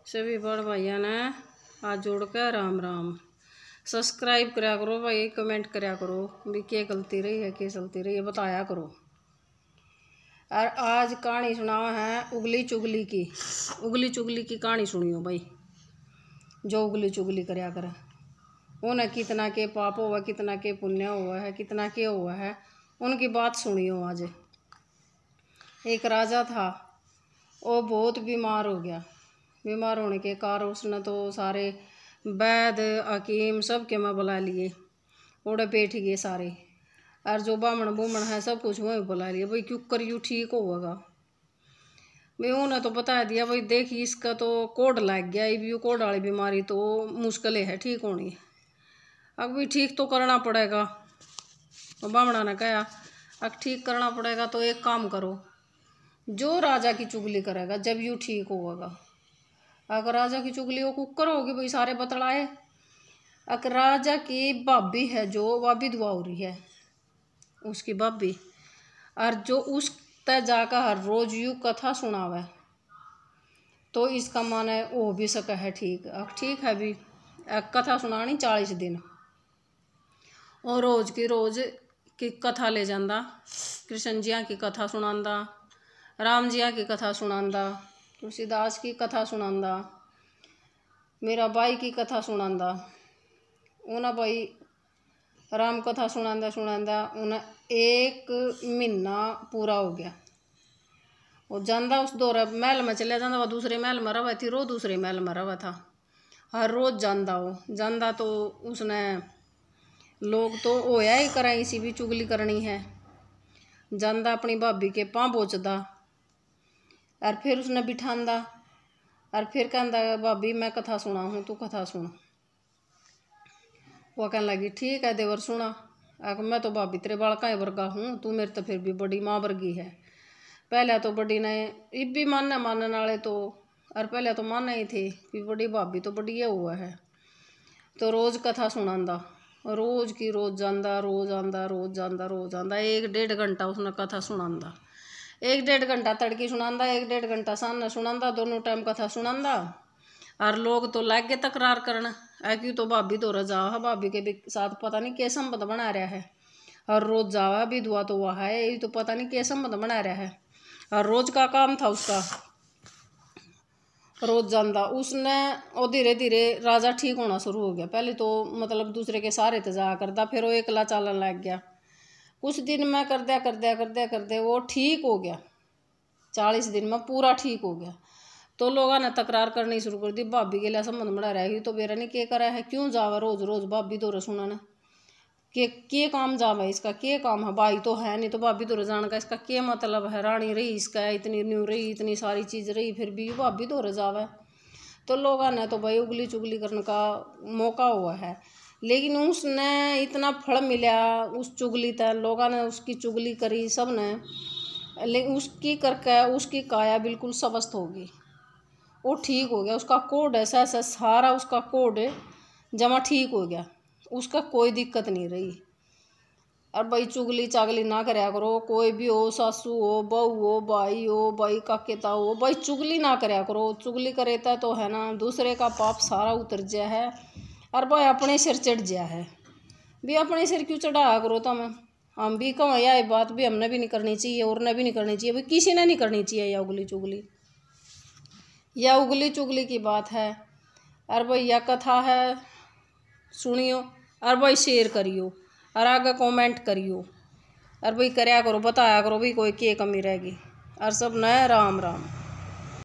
सभी बड़ भाइयों ने हाथ जोड़ कर राम राम। सब्सक्राइब करा करो भाई, कमेंट करा करो भी क्या गलती रही है, क्या चलती रही है, बताया करो। और आज कहानी सुनाओ है उगली चुगली की। उगली चुगली की कहानी सुनियो भाई। जो उगली चुगली करया करे उन्हें कितना के पाप हुआ, कितना के पुण्य हुआ है, कितना के हुआ है, उनकी बात सुनियो। आज एक राजा था, वो बहुत बीमार हो गया। बीमार होने के कारण उसने तो सारे वैद हकीम सब के मैं बुला लिए, ओढ़े बैठ गए सारे। और जो बामण बुमण है सब कुछ वही बुला लिए, भाई क्यों करियो ठीक होगा। भाई उन्हें तो बता दिया, भाई देख इसका तो कोड लग गया, ये कोड वाली बीमारी तो मुश्किल है ठीक होनी। अब भी ठीक तो करना पड़ेगा। तो बामणा ने कहा अब ठीक करना पड़ेगा तो एक काम करो, जो राजा की चुगली करेगा जब यू ठीक होगा। अगर राजा की चुगली वो कुकर होगी भाई सारे बतलाए। अगर राजा की भाभी है जो वह विधवा हो रही है, उसकी भाभी, और जो उस तय जाकर हर रोज यू कथा सुनावे तो इसका मन है वो भी सका है ठीक। अब ठीक है भी कथा सुनानी 40 दिन, और रोज की कथा ले जाता। कृष्ण जिया की कथा सुनांदा, राम जिया की कथा सुनांदा, तुलसीदास की कथा सुनांदा, मेरा भाई की कथा सुनांदा। उन्हें भाई राम कथा सुनांदा सुनांदा उन्हें 1 महीना पूरा हो गया। वो जांदा उस दौरे महल में चले जाता, वह दूसरे महल में रहा थी, रो दूसरे महल में रहा था। हर रोज जांदा वो जांदा तो उसने लोग तो होया ही करा, इसी भी चुगली करनी है। जांदा अपनी भाभी के पाँव बोचदा और फिर उसने बिठांदा और फिर कहता भाभी मैं कथा सुना हूँ, तू कथा सुन। वो कहने लगी ठीक है देवर सुना। आग मैं तो भाभी तेरे बालका वर्गा हूँ, तू मेरे तो फिर भी बड़ी माँ वर्गी है। पहले तो बड़ी ने इब भी मानने वाले तो, और पहले तो माने ही थे कि बड़ी भाभी तो बड़ी हुआ है। तो रोज कथा सुनांदा, रोज की रोज जांदा, रोज आंदा, रोज जांदा, रोज आंदा। 1-1.5 घंटा उसने कथा सुनांदा। 1-1.5 घंटा तड़की सुनांदा, 1-1.5 घंटा सामने सुनांदा, दोनों टाइम कथा सुनांदा। और लोग तो लग गए तकरार करना, क्यों तो भाभी तो रजा है, भाभी के साथ पता नहीं क्या संबंध बना रहा है। और रोज जावा विधवा तो वह है, ये तो पता नहीं क्या संबंध बना रहा है। और रोज का काम था उसका, रोज जांदा उसने। और धीरे धीरे राजा ठीक होना शुरू हो गया। पहले तो मतलब दूसरे के सहारे तो जा करता, फिर वो एकला चालन लग गया। कुछ दिन में कर दे वो ठीक हो गया। 40 दिन में पूरा ठीक हो गया। तो लोगों ने तकरार करनी शुरू कर दी, भाभी के लिए संबंध बना रहा तो बेरा ने क्या करा है, क्यों जावा रोज रोज भाभी तो सुना के काम जावा, इसका क्या काम है। भाई तो है नहीं तो भाभी तो जान का इसका क्या मतलब है। रानी रही इसका, इतनी न्यू रही, इतनी सारी चीज़ रही, फिर भी भाभी तो जावा। तो लोगों ने तो भाई उगली चुगली करने का मौका हुआ है, लेकिन उसने इतना फल मिला उस चुगली तय। लोगों ने उसकी चुगली करी सब ने, लेकिन उसकी करके उसकी काया बिल्कुल स्वस्थ होगी, वो ठीक हो गया। उसका कोड ऐसा ऐसा सारा उसका कोड जमा ठीक हो गया, उसका कोई दिक्कत नहीं रही। और भाई चुगली चागली ना करया करो, कोई भी हो, सासू हो, बहू हो, भाई काकेता हो, भाई चुगली ना करया करो। चुगली करेता तो है ना दूसरे का पाप सारा उतर जाया है, और भाई अपने सिर चढ़ जाया है। भी अपने सिर क्यों चढ़ाया करो तुम। हम भी कहो यह बात भी हमने भी नहीं करनी चाहिए और ने भी नहीं करनी चाहिए, भाई किसी ने नहीं करनी चाहिए यह उगली चुगली। यह उगली चुगली की बात है। और भाई यह कथा है सुनियो, और भाई शेयर करियो, और आगे कमेंट करियो, और भाई करया करो, बताया करो भाई कोई क्या कमी रहेगी। और सब नए राम राम।